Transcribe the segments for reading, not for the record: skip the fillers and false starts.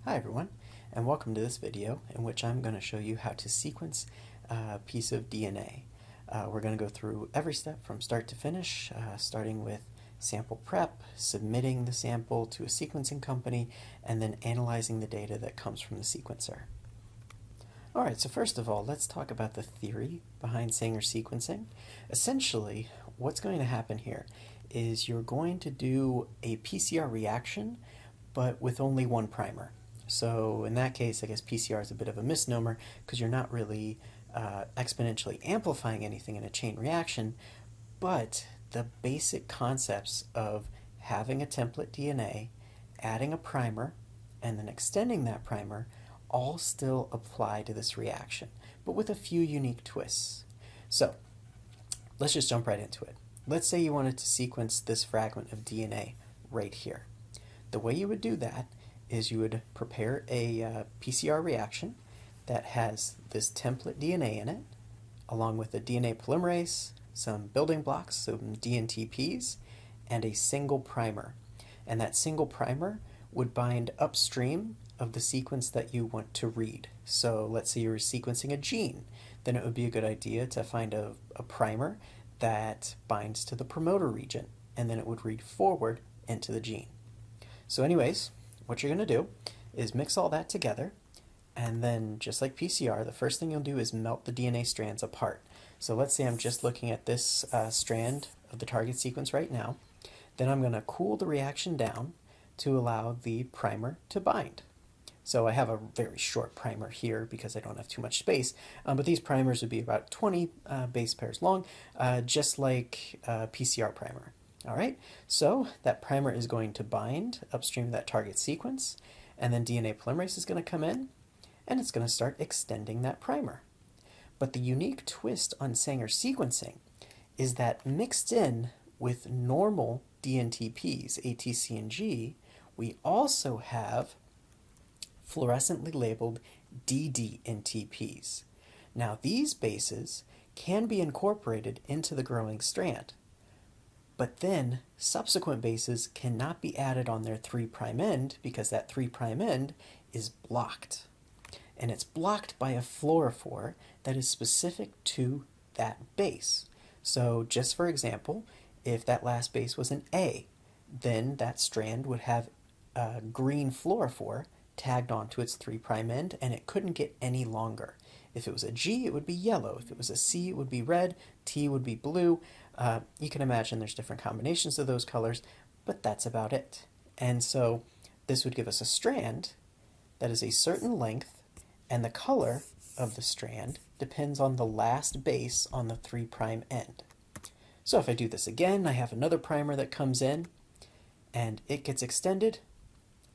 Hi everyone, and welcome to this video in which I'm going to show you how to sequence a piece of DNA. We're going to go through every step from start to finish, starting with sample prep, submitting the sample to a sequencing company, and then analyzing the data that comes from the sequencer. Alright, so first of all, let's talk about the theory behind Sanger sequencing. Essentially, what's going to happen here is you're going to do a PCR reaction, but with only one primer. So in that case, I guess PCR is a bit of a misnomer because you're not really exponentially amplifying anything in a chain reaction, but the basic concepts of having a template DNA, adding a primer, and then extending that primer all still apply to this reaction, but with a few unique twists. So let's just jump right into it. Let's say you wanted to sequence this fragment of DNA right here. The way you would do that is you would prepare a PCR reaction that has this template DNA in it, along with a DNA polymerase, some building blocks, some dNTPs, and a single primer. And that single primer would bind upstream of the sequence that you want to read. So let's say you're sequencing a gene, then it would be a good idea to find a primer that binds to the promoter region, and then it would read forward into the gene. So anyways, what you're going to do is mix all that together, and then just like PCR, the first thing you'll do is melt the DNA strands apart. So let's say I'm just looking at this strand of the target sequence right now. Then I'm going to cool the reaction down to allow the primer to bind. So I have a very short primer here because I don't have too much space, but these primers would be about 20 base pairs long, just like a PCR primer. All right, so that primer is going to bind upstream of that target sequence, and then DNA polymerase is going to come in, and it's going to start extending that primer. But the unique twist on Sanger sequencing is that mixed in with normal dNTPs, A, T, C, and G, we also have fluorescently labeled ddNTPs. Now these bases can be incorporated into the growing strand, but then subsequent bases cannot be added on their 3' end because that 3' end is blocked. And it's blocked by a fluorophore that is specific to that base. So just for example, if that last base was an A, then that strand would have a green fluorophore tagged onto its 3' end, and it couldn't get any longer. If it was a G, it would be yellow. If it was a C, it would be red. T would be blue. You can imagine there's different combinations of those colors, but that's about it. And so this would give us a strand that is a certain length, and the color of the strand depends on the last base on the 3' end. So if I do this again, I have another primer that comes in, and it gets extended.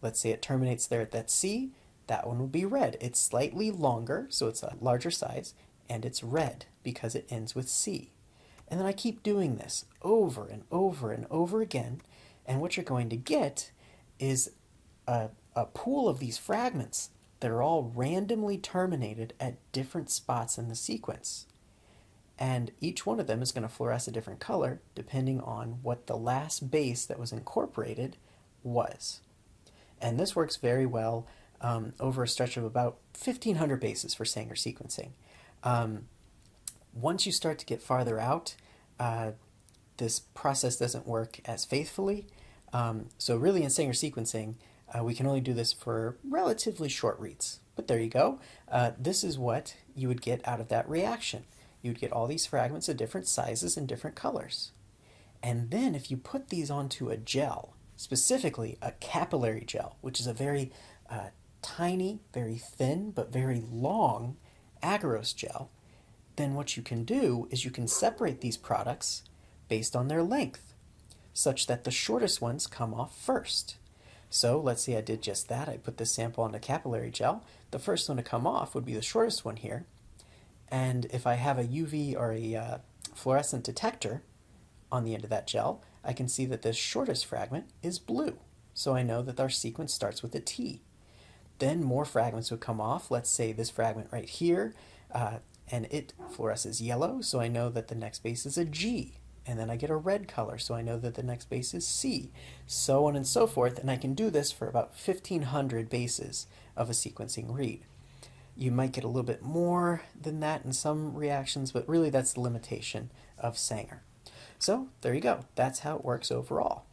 Let's say it terminates there at that C. That one would be red. It's slightly longer, so it's a larger size, and it's red because it ends with C. And then I keep doing this over and over and over again, and what you're going to get is a pool of these fragments that are all randomly terminated at different spots in the sequence. And each one of them is going to fluoresce a different color depending on what the last base that was incorporated was. And this works very well over a stretch of about 1,500 bases for Sanger sequencing. Once you start to get farther out, this process doesn't work as faithfully. So really in Sanger sequencing, we can only do this for relatively short reads. But there you go. This is what you would get out of that reaction. You would get all these fragments of different sizes and different colors. And then if you put these onto a gel, specifically a capillary gel, which is a very tiny, very thin, but very long agarose gel, then what you can do is you can separate these products based on their length, such that the shortest ones come off first. So let's say I did just that. I put this sample onto capillary gel. The first one to come off would be the shortest one here. And if I have a UV or a fluorescent detector on the end of that gel, I can see that this shortest fragment is blue. So I know that our sequence starts with a T. Then more fragments would come off. Let's say this fragment right here, and it fluoresces yellow, so I know that the next base is a G. and then I get a red color, so I know that the next base is C, so on and so forth, and I can do this for about 1,500 bases of a sequencing read. You might get a little bit more than that in some reactions, but really that's the limitation of Sanger. So there you go. That's how it works overall.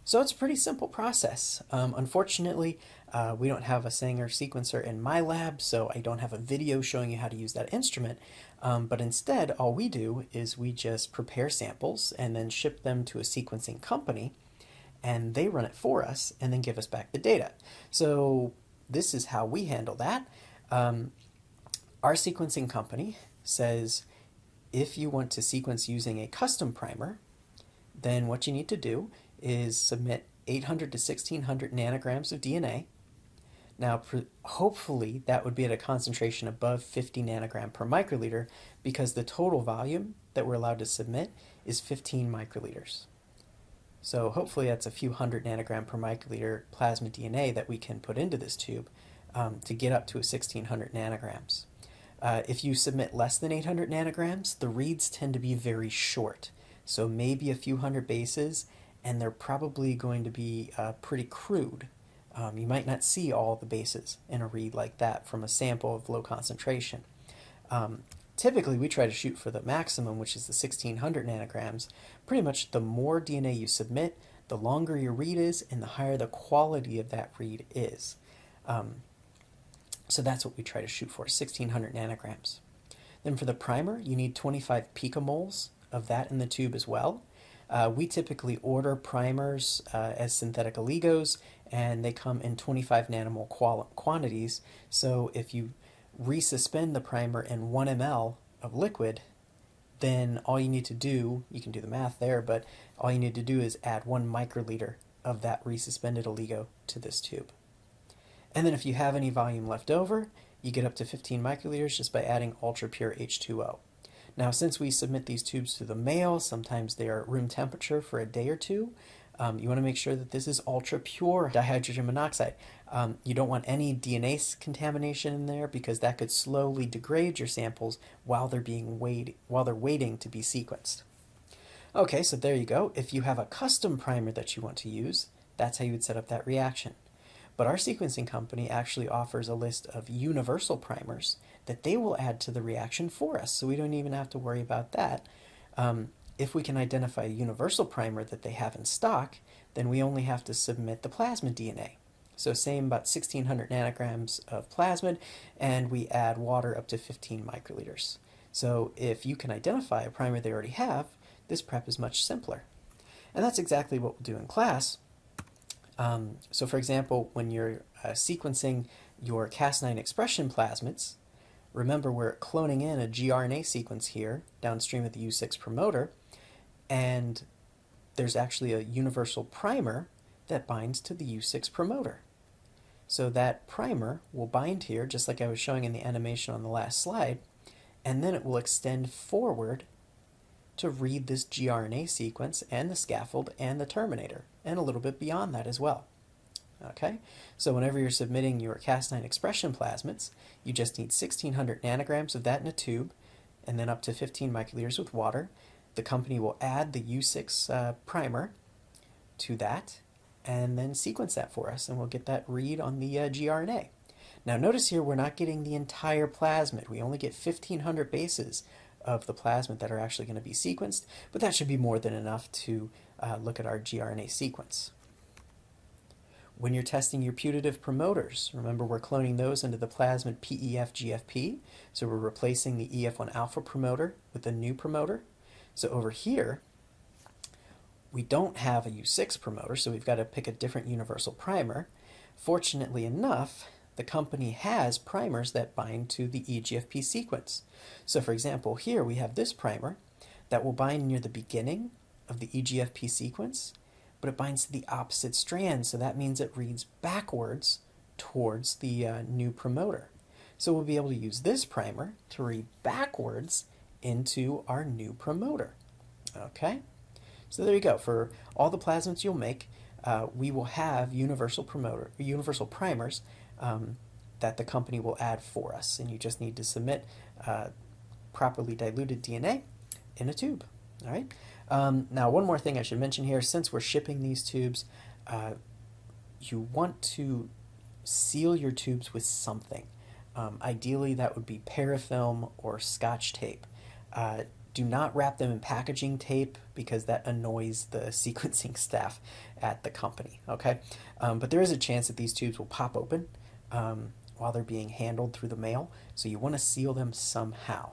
So it's a pretty simple process. Unfortunately, we don't have a Sanger sequencer in my lab, so I don't have a video showing you how to use that instrument. But instead, all we do is we just prepare samples and then ship them to a sequencing company, and they run it for us and then give us back the data. So this is how we handle that. Our sequencing company says, if you want to sequence using a custom primer, then what you need to do is submit 800 to 1600 nanograms of DNA. Now, hopefully that would be at a concentration above 50 nanogram per microliter, because the total volume that we're allowed to submit is 15 microliters. So hopefully that's a few hundred nanogram per microliter plasma DNA that we can put into this tube to get up to 1600 nanograms. If you submit less than 800 nanograms, the reads tend to be very short. So maybe a few hundred bases, and they're probably going to be pretty crude. You might not see all the bases in a read like that from a sample of low concentration. Typically, we try to shoot for the maximum, which is the 1600 nanograms. Pretty much the more DNA you submit, the longer your read is, and the higher the quality of that read is. So that's what we try to shoot for, 1600 nanograms. Then for the primer, you need 25 picomoles of that in the tube as well. We typically order primers as synthetic oligos, and they come in 25 nanomole quantities. So if you resuspend the primer in 1 ml of liquid, then all you need to do, you can do the math there, but all you need to do is add 1 microliter of that resuspended oligo to this tube. And then if you have any volume left over, you get up to 15 microliters just by adding ultra pure H2O. Now, since we submit these tubes through the mail, sometimes they are at room temperature for a day or two. You want to make sure that this is ultra pure dihydrogen monoxide. You don't want any DNA contamination in there, because that could slowly degrade your samples while they're waiting to be sequenced. Okay, so there you go. If you have a custom primer that you want to use, that's how you would set up that reaction. But our sequencing company actually offers a list of universal primers that they will add to the reaction for us, so we don't even have to worry about that. If we can identify a universal primer that they have in stock, then we only have to submit the plasmid DNA. So same, about 1600 nanograms of plasmid, and we add water up to 15 microliters. So if you can identify a primer they already have, this prep is much simpler. And that's exactly what we'll do in class. So for example, when you're sequencing your Cas9 expression plasmids, remember we're cloning in a gRNA sequence here downstream of the U6 promoter, and there's actually a universal primer that binds to the U6 promoter. So that primer will bind here, just like I was showing in the animation on the last slide, and then it will extend forward to read this gRNA sequence and the scaffold and the terminator, and a little bit beyond that as well. Okay, so whenever you're submitting your Cas9 expression plasmids, you just need 1600 nanograms of that in a tube, and then up to 15 microliters with water. The company will add the U6 primer to that, and then sequence that for us, and we'll get that read on the gRNA. Now notice here we're not getting the entire plasmid. We only get 1500 bases of the plasmid that are actually going to be sequenced, but that should be more than enough to look at our gRNA sequence. When you're testing your putative promoters, remember we're cloning those into the plasmid PEF-GFP, so we're replacing the EF1 alpha promoter with a new promoter. So over here, we don't have a U6 promoter, so we've got to pick a different universal primer. Fortunately enough, the company has primers that bind to the eGFP sequence. So for example, here we have this primer that will bind near the beginning of the eGFP sequence, but it binds to the opposite strand, so that means it reads backwards towards the new promoter. So we'll be able to use this primer to read backwards into our new promoter. Okay, so there you go. For all the plasmids you'll make, we will have universal primers that the company will add for us, and you just need to submit properly diluted DNA in a tube. All right. Now, one more thing I should mention here, since we're shipping these tubes, you want to seal your tubes with something. Ideally, that would be parafilm or Scotch tape. Do not wrap them in packaging tape because that annoys the sequencing staff at the company, okay? But there is a chance that these tubes will pop open while they're being handled through the mail, so you want to seal them somehow.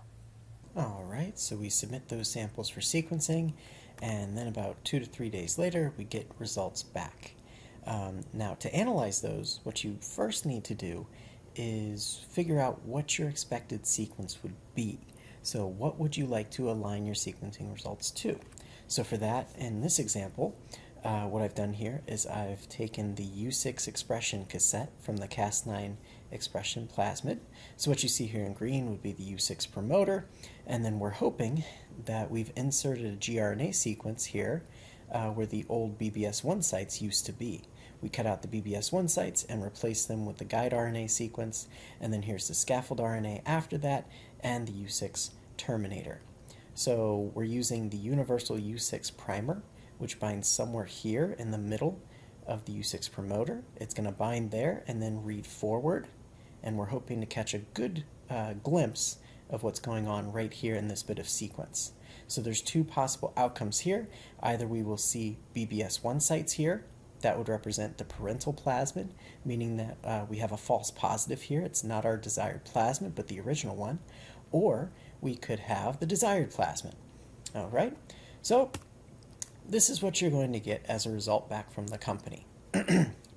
All right, so we submit those samples for sequencing, and then about 2 to 3 days later, we get results back. Now, to analyze those, what you first need to do is figure out what your expected sequence would be. So what would you like to align your sequencing results to? So for that, in this example, what I've done here is I've taken the U6 expression cassette from the Cas9 expression plasmid. So what you see here in green would be the U6 promoter, and then we're hoping that we've inserted a gRNA sequence here where the old BBS1 sites used to be. We cut out the BBS1 sites and replaced them with the guide RNA sequence, and then here's the scaffold RNA after that, and the U6 terminator. So we're using the universal U6 primer, which binds somewhere here in the middle of the U6 promoter. It's going to bind there and then read forward, and we're hoping to catch a good glimpse of what's going on right here in this bit of sequence. So there's two possible outcomes here. Either we will see BBS1 sites here. That would represent the parental plasmid, meaning that we have a false positive here. It's not our desired plasmid, but the original one. Or we could have the desired plasmid. All right, so this is what you're going to get as a result back from the company.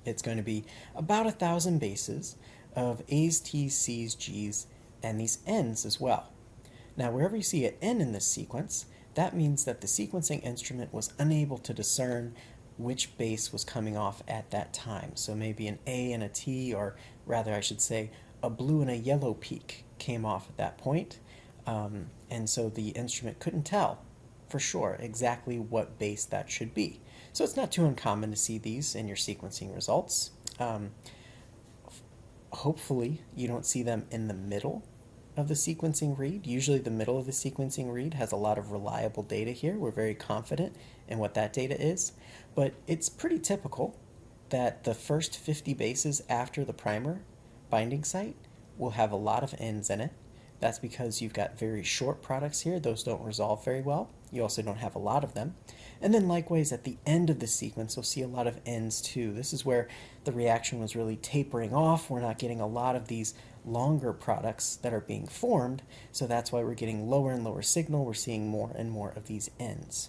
It's going to be about 1,000 bases of A's, T's, C's, G's, and these N's as well. Now, wherever you see an N in this sequence, that means that the sequencing instrument was unable to discern which base was coming off at that time. So maybe an A and a T, or rather I should say a blue and a yellow peak came off at that point. And so the instrument couldn't tell for sure exactly what base that should be. So it's not too uncommon to see these in your sequencing results. Hopefully you don't see them in the middle of the sequencing read. Usually the middle of the sequencing read has a lot of reliable data here. We're very confident in what that data is, but it's pretty typical that the first 50 bases after the primer binding site will have a lot of N's in it. That's because you've got very short products here. Those don't resolve very well. You also don't have a lot of them. And then likewise at the end of the sequence, you'll see a lot of N's too. This is where the reaction was really tapering off. We're not getting a lot of these longer products that are being formed, so that's why we're getting lower and lower signal. We're seeing more and more of these N's.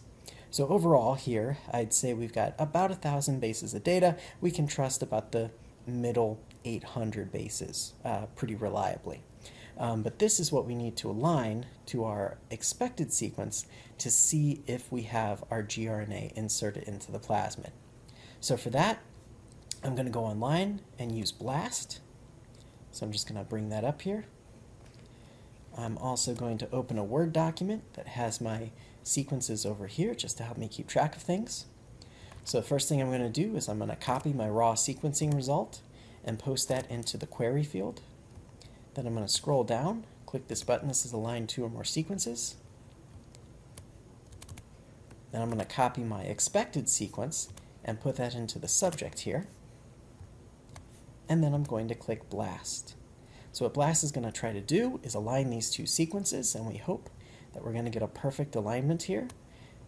So overall here, I'd say we've got about 1,000 bases of data. We can trust about the middle 800 bases pretty reliably. But this is what we need to align to our expected sequence to see if we have our gRNA inserted into the plasmid. So for that, I'm going to go online and use BLAST. So I'm just going to bring that up here. I'm also going to open a Word document that has my sequences over here just to help me keep track of things. So the first thing I'm going to do is I'm going to copy my raw sequencing result and post that into the query field. Then I'm going to scroll down, click this button. This is align 2 or more sequences. Then I'm going to copy my expected sequence and put that into the subject here. And then I'm going to click BLAST. So what BLAST is going to try to do is align these two sequences, and we hope that we're going to get a perfect alignment here.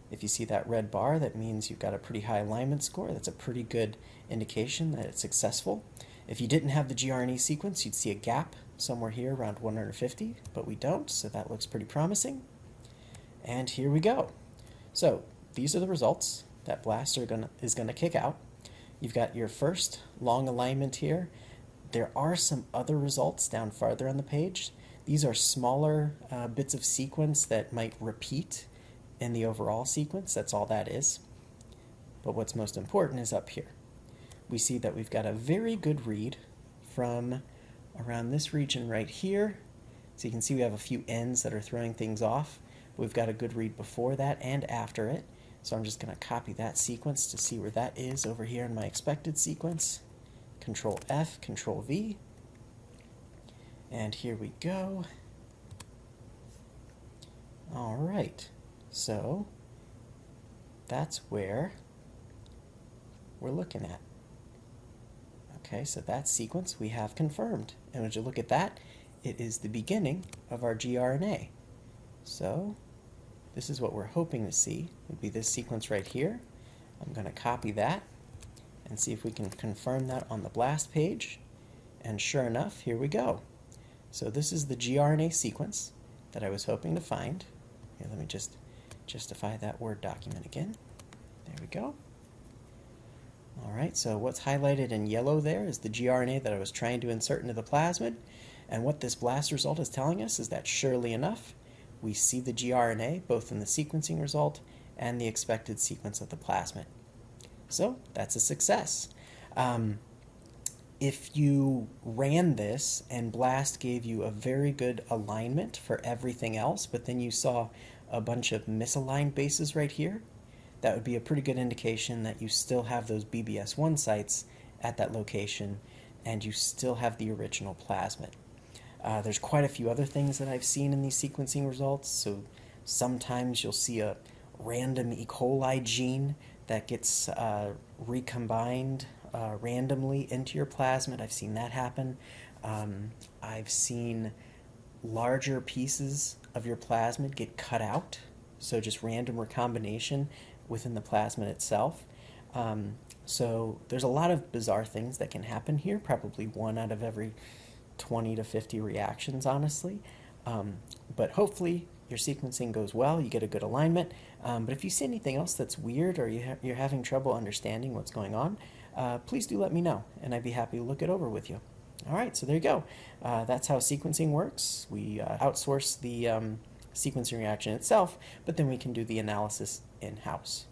If you see that red bar, that means you've got a pretty high alignment score. That's a pretty good indication that it's successful. If you didn't have the gRNA sequence, you'd see a gap somewhere here around 150, but we don't, so that looks pretty promising. And here we go. So these are the results that BLAST is going to kick out. You've got your first long alignment here. There are some other results down farther on the page. These are smaller bits of sequence that might repeat in the overall sequence. That's all that is. But what's most important is up here. We see that we've got a very good read from around this region right here. So you can see we have a few N's that are throwing things off. We've got a good read before that and after it. So I'm just going to copy that sequence to see where that is over here in my expected sequence. Control F, Control V. And here we go. All right. So that's where we're looking at. Okay, so that sequence we have confirmed. And when you look at that, it is the beginning of our gRNA. So this is what we're hoping to see. It would be this sequence right here. I'm going to copy that and see if we can confirm that on the BLAST page. And sure enough, here we go. So this is the gRNA sequence that I was hoping to find. Here, let me just justify that Word document again. There we go. All right, so what's highlighted in yellow there is the gRNA that I was trying to insert into the plasmid. And what this BLAST result is telling us is that surely enough, we see the gRNA both in the sequencing result and the expected sequence of the plasmid. So that's a success. If you ran this and BLAST gave you a very good alignment for everything else, but then you saw a bunch of misaligned bases right here, that would be a pretty good indication that you still have those BBS1 sites at that location and you still have the original plasmid. There's quite a few other things that I've seen in these sequencing results. So sometimes you'll see a random E. coli gene that gets recombined randomly into your plasmid. I've seen that happen. I've seen larger pieces of your plasmid get cut out, so just random recombination within the plasmid itself. So there's a lot of bizarre things that can happen here, probably 1 out of every 20 to 50 reactions, honestly. But hopefully your sequencing goes well, you get a good alignment. But if you see anything else that's weird or you're having trouble understanding what's going on, please do let me know, and I'd be happy to look it over with you. All right, so there you go. That's how sequencing works. We outsource the sequencing reaction itself, but then we can do the analysis in-house.